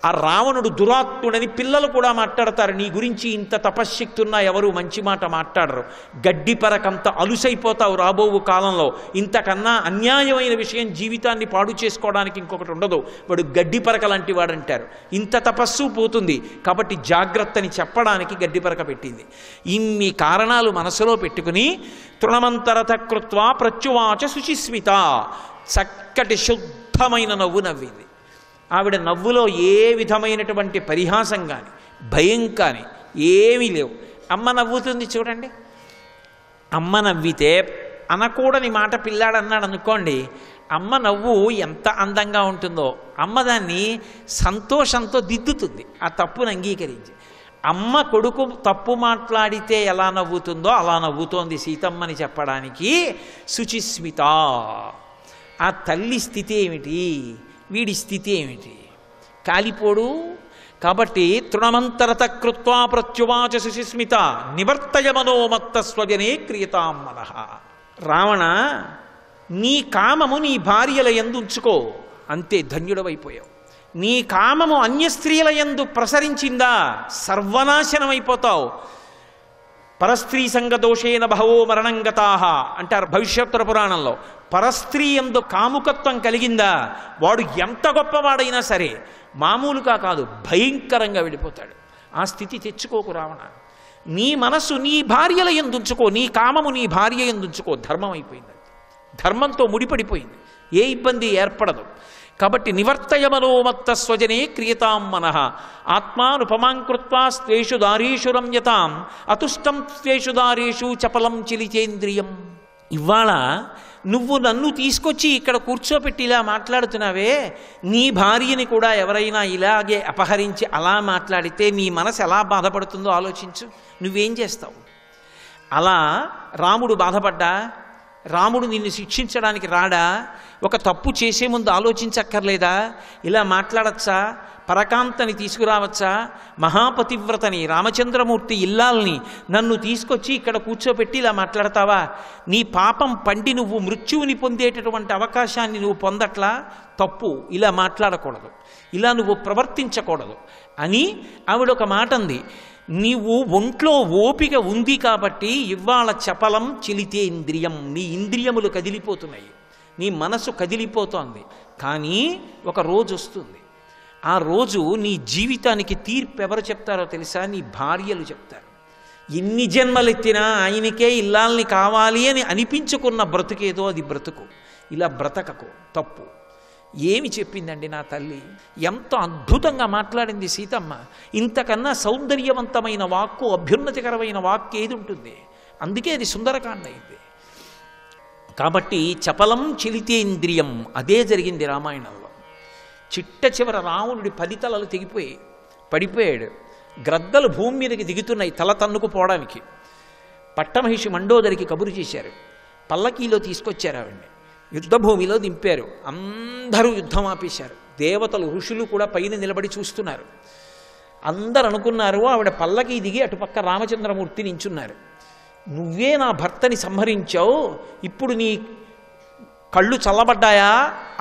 ఆ రావణుడు దురాత్ముడని పిల్లలు కూడా మాట్లాడతారు. నీ గురించి ఇంత తపశ్శక్తి ఉన్నా ఎవరు మంచి మాట మాట్లాడరు. గడ్డి పరకంత అలుసైపోతావు రాబోవు కాలంలో. ఇంతకన్నా అన్యాయమైన విషయం జీవితాన్ని పాడు చేసుకోవడానికి ఇంకొకటి ఉండదు. వాడు గడ్డి పరక లాంటి వాడంటారు. ఇంత తపస్సు పోతుంది కాబట్టి జాగ్రత్తని చెప్పడానికి గడ్డి పరక పెట్టింది. ఇన్ని కారణాలు మనసులో పెట్టుకుని తృణమంతరత కృత్వా ప్రత్యువాచ శుచిస్మిత, చక్కటి శుద్ధమైన నవ్వు నవ్వింది. ఆవిడ నవ్వులో ఏ విధమైనటువంటి పరిహాసం కానీ భయం కానీ ఏమీ లేవు. అమ్మ నవ్వుతుంది చూడండి. అమ్మ నవ్వితే అనకూడని మాట పిల్లాడు అన్నాడు అనుకోండి, అమ్మ నవ్వు ఎంత అందంగా ఉంటుందో అమ్మ దాన్ని సంతోషంతో దిద్దుతుంది, ఆ తప్పును అంగీకరించి. అమ్మ కొడుకు తప్పు మాట్లాడితే ఎలా నవ్వుతుందో అలా నవ్వుతోంది సీతమ్మని చెప్పడానికి శుచిస్మిత. ఆ తల్లి స్థితి ఏమిటి, వీడి స్థితి ఏమిటి? కాలిపోడు. కాబట్టి తృణమంతరత కృత్వా ప్రత్యువాచ శుచిస్మిత నివర్తయ మనోమత్త స్వజనే క్రియతాం మనః. రావణ, నీ కామము నీ భార్యల యందు ఉంచుకో, అంతే ధన్యుడవైపోయావు. నీ కామము అన్య స్త్రీల యందు ప్రసరించిందా సర్వనాశనమైపోతావు. పరస్త్రీ సంగదోషేన బహవో మరణంగతాహ అంటారు భవిష్యోత్తర పురాణంలో. పరస్త్రీ యందు కాముకత్వం కలిగిందా వాడు ఎంత గొప్పవాడైనా సరే మామూలుగా కాదు, భయంకరంగా వెళ్ళిపోతాడు. ఆ స్థితి తెచ్చుకోకు రావణ. నీ మనస్సు నీ భార్యల యందు ఉంచుకో, నీ కామము నీ భార్య యందు ఉంచుకో. ధర్మం అయిపోయింది, ధర్మంతో ముడిపడిపోయింది, ఏ ఇబ్బంది ఏర్పడదు. కాబట్టి నివర్తయ మనోమత్త స్వజనే క్రియతాం మనః ఆత్మానుపమాం కృత్వా స్వేషు దారీషు రమ్యతాం అతుష్టం స్వేషు దారీషు చపలం చిలిచేంద్రియం. ఇవాళ నువ్వు నన్ను తీసుకొచ్చి ఇక్కడ కూర్చోపెట్టి ఇలా మాట్లాడుతున్నావే, నీ భార్యని కూడా ఎవరైనా ఇలాగే అపహరించి అలా మాట్లాడితే నీ మనసు ఎలా బాధపడుతుందో ఆలోచించు. నువ్వేం చేస్తావు? అలా రాముడు బాధపడ్డా? రాముడు నిన్ను శిక్షించడానికి రాడా? ఒక తప్పు చేసే ముందు ఆలోచించక్కర్లేదా? ఇలా మాట్లాడచ్చా? పరకాంతని తీసుకురావచ్చా? మహాపతివ్రతని రామచంద్రమూర్తి ఇల్లాల్ని నన్ను తీసుకొచ్చి ఇక్కడ కూర్చోపెట్టి ఇలా మాట్లాడతావా? నీ పాపం పండి నువ్వు మృత్యువుని పొందేటటువంటి అవకాశాన్ని నువ్వు పొందట్లా? తప్పు, ఇలా మాట్లాడకూడదు, ఇలా నువ్వు ప్రవర్తించకూడదు అని ఆవిడ ఒక మాట అంది. నీవు ఒంట్లో ఓపిక ఉంది కాబట్టి ఇవాళ చపలం చిలితే ఇంద్రియం, నీ ఇంద్రియములు కదిలిపోతున్నాయి, నీ మనసు కదిలిపోతోంది. కానీ ఒక రోజు వస్తుంది, ఆ రోజు నీ జీవితానికి తీర్పు ఎవరు చెప్తారో తెలుసా? నీ భార్యలు చెప్తారు. ఎన్ని జన్మలెత్తినా ఆయనకే ఇల్లాల్ని కావాలి అని అనిపించుకున్న బ్రతుకేదో అది బ్రతుకు, ఇలా బ్రతకకు, తప్పు. ఏమి చెప్పిందండి నా తల్లి, ఎంత అద్భుతంగా మాట్లాడింది సీతమ్మ. ఇంతకన్నా సౌందర్యవంతమైన వాక్కు, అభ్యున్నతికరమైన వాక్కు ఏది ఉంటుంది? అందుకే అది సుందరకాండ అయింది. కాబట్టి చపలం చిలితేంద్రియం, అదే జరిగింది రామాయణంలో. చిట్ట చివర రావణుడి 10 తలలు తెగిపోయి పడిపోయాడు. గ్రద్దలు భూమి మీదకి దిగుతున్నాయి తల తన్నుకుపోవడానికి. పట్టమహిషి మండోదరికి కబురు చేశారు, పల్లకీలో తీసుకొచ్చారు ఆవిడ్ని, యుద్ధభూమిలో దింపారు. అందరూ యుద్ధం ఆపేశారు. దేవతలు ఋషులు కూడా పైన నిలబడి చూస్తున్నారు. అందరు అనుకున్నారు ఆవిడ పల్లకీ దిగి అటుపక్క రామచంద్రమూర్తి నించున్నారు. నువ్వే నా భర్తని సంహరించావు, ఇప్పుడు నీ కళ్ళు చల్లబడ్డాయా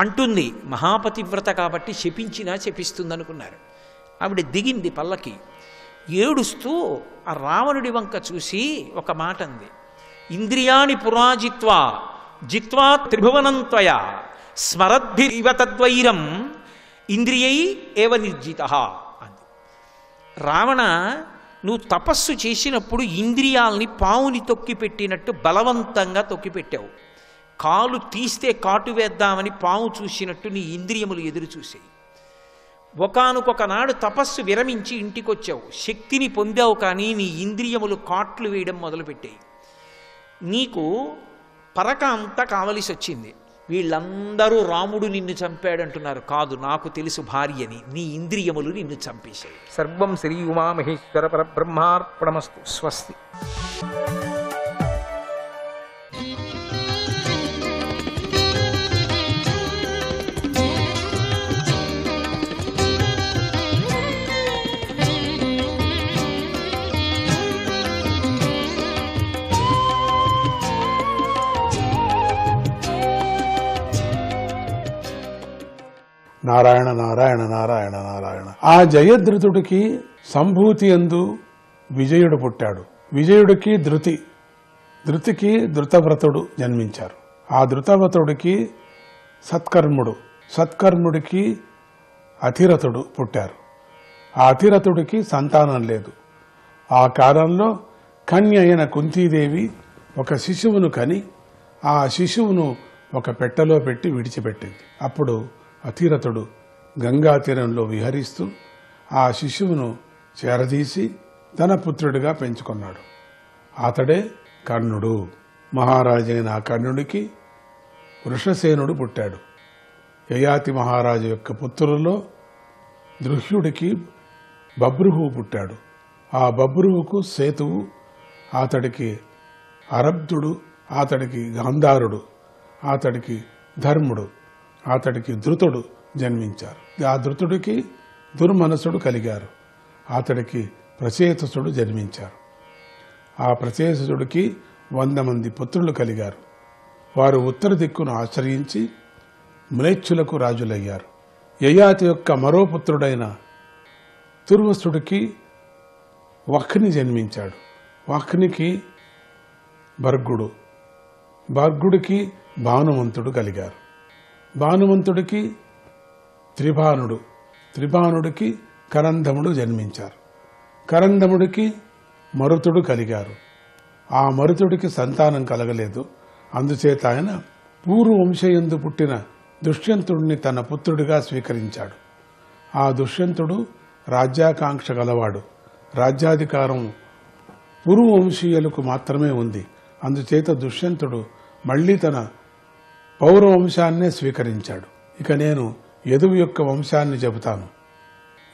అంటుంది. మహాపతివ్రత కాబట్టి శపించినా శపిస్తుంది అనుకున్నారు. ఆవిడ దిగింది పల్లకి, ఏడుస్తూ ఆ రావణుడి వంక చూసి ఒక మాట అంది. ఇంద్రియాణి పురాజిత్వా జిత్వా త్రిభువనంత్వయ స్మరద్భిరివ తద్వైరం ఇంద్రియై ఏవ నిర్జితః అంది. రావణ, నువ్వు తపస్సు చేసినప్పుడు ఇంద్రియాల్ని పావుని తొక్కిపెట్టినట్టు బలవంతంగా తొక్కిపెట్టావు. కాలు తీస్తే కాటు వేద్దామని పాము చూసినట్టు నీ ఇంద్రియములు ఎదురు చూసాయి. ఒకానొకనాడు తపస్సు విరమించి ఇంటికొచ్చావు, శక్తిని పొందావు, కానీ నీ ఇంద్రియములు కాట్లు వేయడం మొదలుపెట్టాయి. నీకు పరకాంత కావలసి వచ్చింది. వీళ్ళందరూ రాముడు నిన్ను చంపాడంటున్నారు. కాదు, నాకు తెలుసు భార్యని, నీ ఇంద్రియములు నిన్ను చంపేశాయి. సర్వం శ్రీ ఉమామహేశ్వర పరబ్రహ్మార్పణమస్తు. స్వస్తి. నారాయణ నారాయణ నారాయణ నారాయణ. ఆ జయద్రుతుడికి సంభూతి యందు విజయుడు పుట్టాడు. విజయుడికి ధృతి, ధృతికి ధృతవ్రతుడు జన్మించారు. ఆ ధృతవ్రతుడికి సత్కర్ముడు, సత్కర్ముడికి అతిరథుడు పుట్టారు. ఆ అతిరథుడికి సంతానం లేదు. ఆ కాలంలో కన్య అయిన కుంతీదేవి ఒక శిశువును కని ఆ శిశువును ఒక పెట్టెలో పెట్టి విడిచిపెట్టింది. అప్పుడు అతిరథుడు గంగా తీరంలో విహరిస్తూ ఆ శిశువును చేరదీసి తన పుత్రుడిగా పెంచుకున్నాడు. అతడే కర్ణుడు. మహారాజైన ఆ కర్ణుడికి వృషసేనుడు పుట్టాడు. యయాతి మహారాజు యొక్క పుత్రులలో దృహ్యుడికి బభ్రుహు పుట్టాడు. ఆ బభ్రుహుకు సేతువు, అతడికి అరబ్ధుడు, అతడికి గాంధారుడు, అతడికి ధర్ముడు, అతడికి ధృతుడు జన్మించారు. ఆ ధృతుడికి దుర్మనసుడు కలిగారు. అతడికి ప్రచేతసుడు జన్మించారు. ఆ ప్రచేతసుడికి 100 మంది పుత్రులు కలిగారు. వారు ఉత్తర దిక్కును ఆశ్రయించి మ్లేచ్ఛులకు రాజులయ్యారు. యయాతి యొక్క మరో పుత్రుడైన తుర్వసుడికి వఖ్ని జన్మించాడు. వఖ్నికి భర్గుడు, భర్గుడికి భానుమంతుడు కలిగారు. భానుమంతుడికి త్రిభానుడు, త్రిభానుడికి కరంధముడు జన్మించారు. కరంధముడికి మరుతుడు కలిగారు. ఆ మరుతుడికి సంతానం కలగలేదు. అందుచేత ఆయన పూర్వవంశయందు పుట్టిన దుష్యంతుడిని తన పుత్రుడిగా స్వీకరించాడు. ఆ దుష్యంతుడు రాజ్యాకాంక్ష గలవాడు. రాజ్యాధికారం పూర్వవంశీయులకు మాత్రమే ఉంది. అందుచేత దుష్యంతుడు మళ్ళీ తన పౌరవంశాన్నే స్వీకరించాడు. ఇక నేను యదువు యొక్క వంశాన్ని చెబుతాను.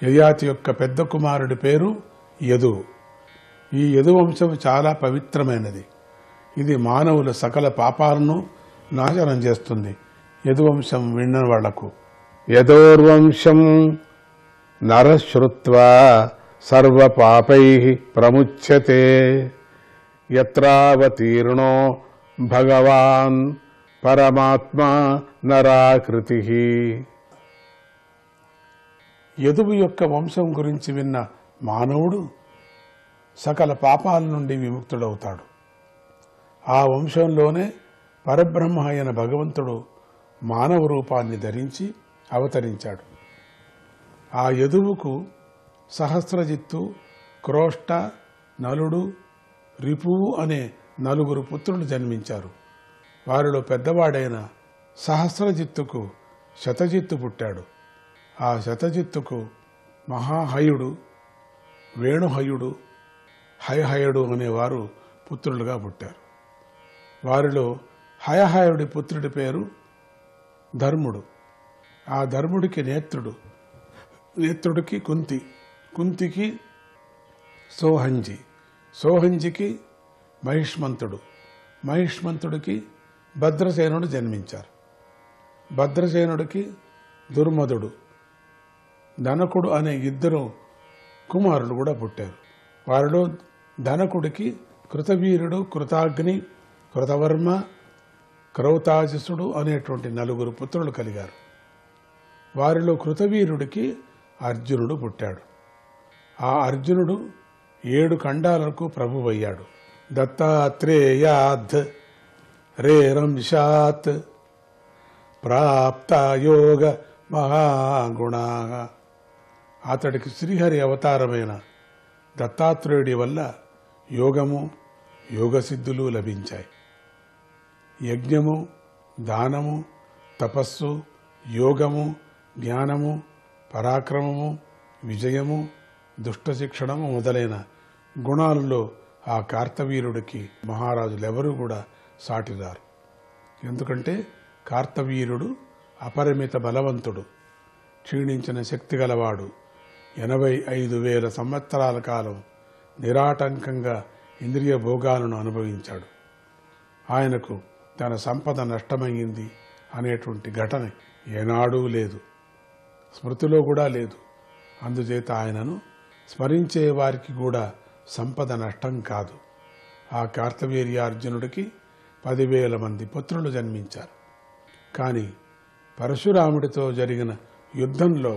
యయాతి యొక్క పెద్ద కుమారుడి పేరు యదువు. ఈ యదు వంశం చాలా పవిత్రమైనది. ఇది మానవుల సకల పాపాలను నాశనం చేస్తుంది. యదువంశం విన్న వాళ్లకు యదోర్వంశం నరశ్రుత్వా సర్వపాపై ప్రముచ్యతే యత్రావతీర్ణో భగవాన్ పరమాత్మా నరాకృతి. యదువు యొక్క వంశం గురించి విన్న మానవుడు సకల పాపాల నుండి విముక్తుడవుతాడు. ఆ వంశంలోనే పరబ్రహ్మ అయిన భగవంతుడు మానవ రూపాన్ని ధరించి అవతరించాడు. ఆ యదువుకు సహస్రజిత్తు, క్రోష్ట, నలుడు, రిపువు అనే 4 పుత్రులు జన్మించారు. వారిలో పెద్దవాడైన సహస్రజిత్తుకు శతజిత్తు పుట్టాడు. ఆ శతజిత్తుకు మహాహయుడు, వేణుహయుడు, హయహయుడు అనేవారు పుత్రులుగా పుట్టారు. వారిలో హయహయుడి పుత్రుడి పేరు ధర్ముడు. ఆ ధర్ముడికి నేత్రుడు, నేత్రుడికి కుంతి, కుంతికి సోహంజి, సోహంజికి మహిష్మంతుడు, మహిష్మంతుడికి భద్రసేనుడు జన్మించారు. భద్రసేనుడికి దుర్మదుడు, ధనకుడు అనే 2 కుమారులు కూడా పుట్టారు. వారిలో ధనకుడికి కృతవీరుడు, కృతాగ్ని, కృతవర్మ, క్రౌతాజసుడు అనేటువంటి 4 పుత్రులు కలిగారు. వారిలో కృతవీరుడికి అర్జునుడు పుట్టాడు. ఆ అర్జునుడు 7 ఖండాలకు ప్రభువయ్యాడు. దత్తాత్రేయాద్ రేరంశాత్ ప్రాప్త యోగ మహాగుణా. అతడికి శ్రీహరి అవతారమైన దత్తాత్రేయుడి వల్ల యోగము, యోగసిద్ధులు లభించాయి. యజ్ఞము, దానము, తపస్సు, యోగము, జ్ఞానము, పరాక్రమము, విజయము, దుష్టశిక్షణము మొదలైన గుణాలలో ఆ కార్తవీరుడికి మహారాజులెవరూ కూడా సాటిరారు. ఎందుకంటే కార్తవీరుడు అపరిమిత బలవంతుడు, క్షీణించిన శక్తి గలవాడు. 85,000 సంవత్సరాల కాలం నిరాటంకంగా ఇంద్రియ భోగాలను అనుభవించాడు. ఆయనకు తన సంపద నష్టమైంది అనేటువంటి ఘటన ఏనాడూ లేదు, స్మృతిలో కూడా లేదు. అందుచేత ఆయనను స్మరించే వారికి కూడా సంపద నష్టం కాదు. ఆ కార్తవీర్యార్జునుడికి 10,000 మంది పుత్రులు జన్మించారు. కానీ పరశురాముడితో జరిగిన యుద్ధంలో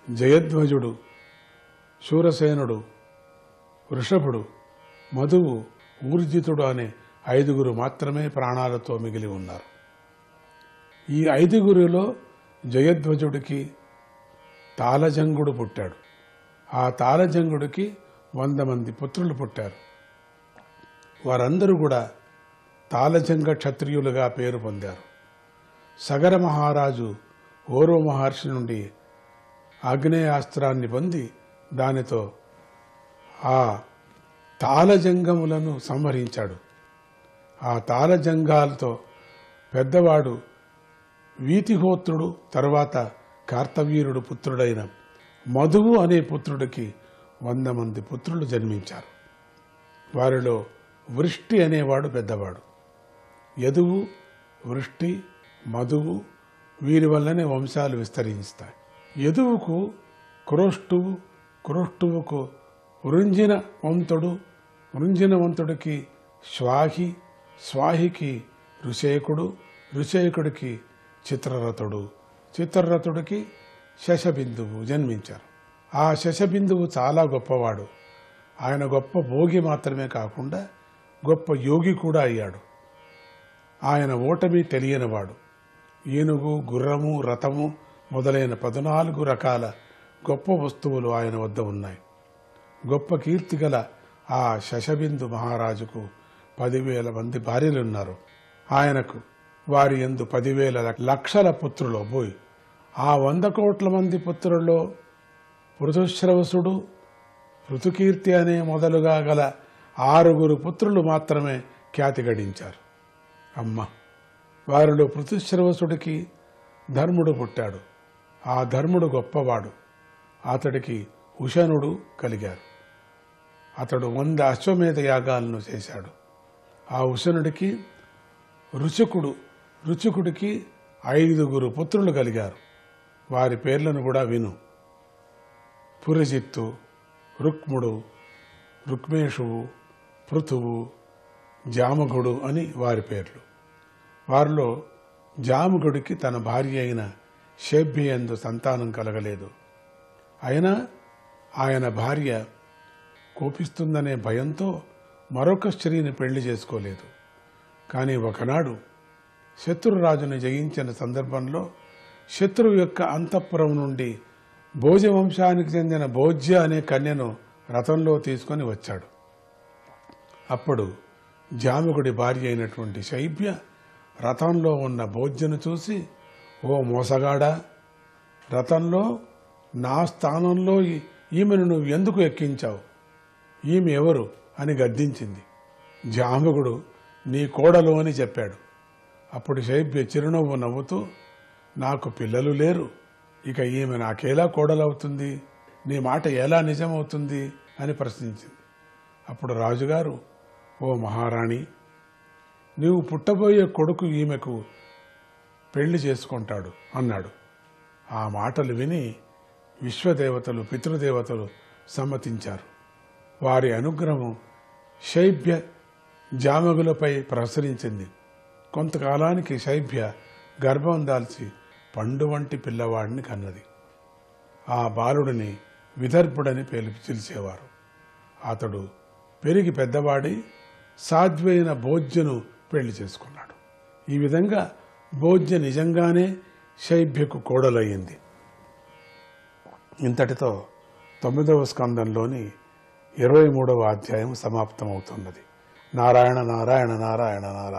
జయధ్వజుడు, శూరసేనుడు, వృషభుడు, మధువు, ఊర్జితుడు అనే 5 మాత్రమే ప్రాణాలతో మిగిలి ఉన్నారు. ఈ 5లో జయధ్వజుడికి తాళజంగుడు పుట్టాడు. ఆ తాళజంగుడికి 100 మంది పుత్రులు పుట్టారు. వారందరూ కూడా తాళజంగ క్షత్రియులుగా పేరు పొందారు. సగర మహారాజు ఓరవ మహర్షి నుండి ఆగ్నేయాస్త్రాన్ని పొంది దానితో ఆ తాళజంగములను సంహరించాడు. ఆ తాళజంగాలతో పెద్దవాడు వీతిహోత్రుడు, తర్వాత కార్తవీరుడు పుత్రుడైన మధువు అనే పుత్రుడికి 100 మంది పుత్రులు జన్మించారు. వారిలో వృష్టి అనేవాడు పెద్దవాడు. యదువు, వృష్టి, మధువు వీరి వల్లనే వంశాలు విస్తరిస్తాయి. యదువుకు క్రోష్టువు, క్రోష్టువుకు వృంజినవంతుడు, వృంజినవంతుడికి శ్వాహి, స్వాహికి ఋషేకుడు, ఋషేకుడికి చిత్రరథుడు, చిత్రరథుడికి శశబిందువు జన్మించారు. ఆ శశబిందువు చాలా గొప్పవాడు. ఆయన గొప్ప భోగి మాత్రమే కాకుండా గొప్ప యోగి కూడా అయ్యాడు. ఆయన ఓటమి తెలియనివాడు. ఏనుగు, గుర్రము, రథము మొదలైన 14 రకాల గొప్ప వస్తువులు ఆయన వద్ద ఉన్నాయి. గొప్ప కీర్తి గల ఆ శశబిందు మహారాజుకు 10,000 మంది భార్యలున్నారు. ఆయనకు వారి యందు 10,000 లక్షల పుత్రులు పోయి ఆ 100 కోట్ల మంది పుత్రుల్లో పృథుశ్రవసుడు, పృథుకీర్తి అనే మొదలుగా గల 6 పుత్రులు మాత్రమే ఖ్యాతి గడించారు. అమ్మ. వారిలో పృథుశ్రవసుడికి ధర్ముడు పుట్టాడు. ఆ ధర్ముడు గొప్పవాడు. అతడికి ఉషనుడు కలిగారు. అతడు 100 అశ్వమేధ యాగాలను చేశాడు. ఆ ఉషనుడికి రుచికుడికి 5 పుత్రులు కలిగారు. వారి పేర్లను కూడా విను. పురజిత్తు, రుక్ముడు, రుక్మేషువు, పృథువు, జామగుడు అని వారి పేర్లు. వారిలో జామగుడికి తన భార్య అయిన శేభ్యయందు సంతానం కలగలేదు. అయినా ఆయన భార్య కోపిస్తుందనే భయంతో మరొక స్త్రీని పెళ్లి చేసుకోలేదు. కానీ ఒకనాడు శత్రురాజుని జయించిన సందర్భంలో శత్రువు యొక్క అంతఃపురం నుండి భోజవంశానికి చెందిన భోజ్య అనే కన్యను రథంలో తీసుకొని వచ్చాడు. అప్పుడు జామకుడి భార్య అయినటువంటి శైభ్య రథంలో ఉన్న భోజ్యను చూసి, ఓ మోసగాడా, రథంలో నా స్థానంలో ఈమెను నువ్వు ఎందుకు ఎక్కించావు? ఈమె ఎవరు అని గద్దించింది. జామకుడు నీ కోడలు అని చెప్పాడు. అప్పుడు శైభ్య చిరునవ్వు నవ్వుతూ, నాకు పిల్లలు లేరు, ఇక ఈమె నాకేలా కోడలవుతుంది? నీ మాట ఎలా నిజమవుతుంది అని ప్రశ్నించింది. అప్పుడు రాజుగారు, ఓ మహారాణి, నీవు పుట్టబోయే కొడుకు ఈమెకు పెళ్లి చేసుకుంటాడు అన్నాడు. ఆ మాటలు విని విశ్వదేవతలు, పితృదేవతలు సమ్మతించారు. వారి అనుగ్రహం శైభ్య జామగులపై ప్రసరించింది. కొంతకాలానికి శైభ్య గర్భం దాల్చి పండు వంటి పిల్లవాడిని కన్నది. ఆ బాలుడిని విదర్భుడని పిలిచేవారు. అతడు పెరిగి పెద్దవాడి సాధ్వైన భోజ్యను పెళ్లి చేసుకున్నాడు. ఈ విధంగా భోజ్య నిజంగానే శైభ్యకు కోడలయ్యింది. ఇంతటితో 9వ స్కందంలోని 23వ అధ్యాయం సమాప్తమవుతున్నది. నారాయణ నారాయణ నారాయణ నారాయణ.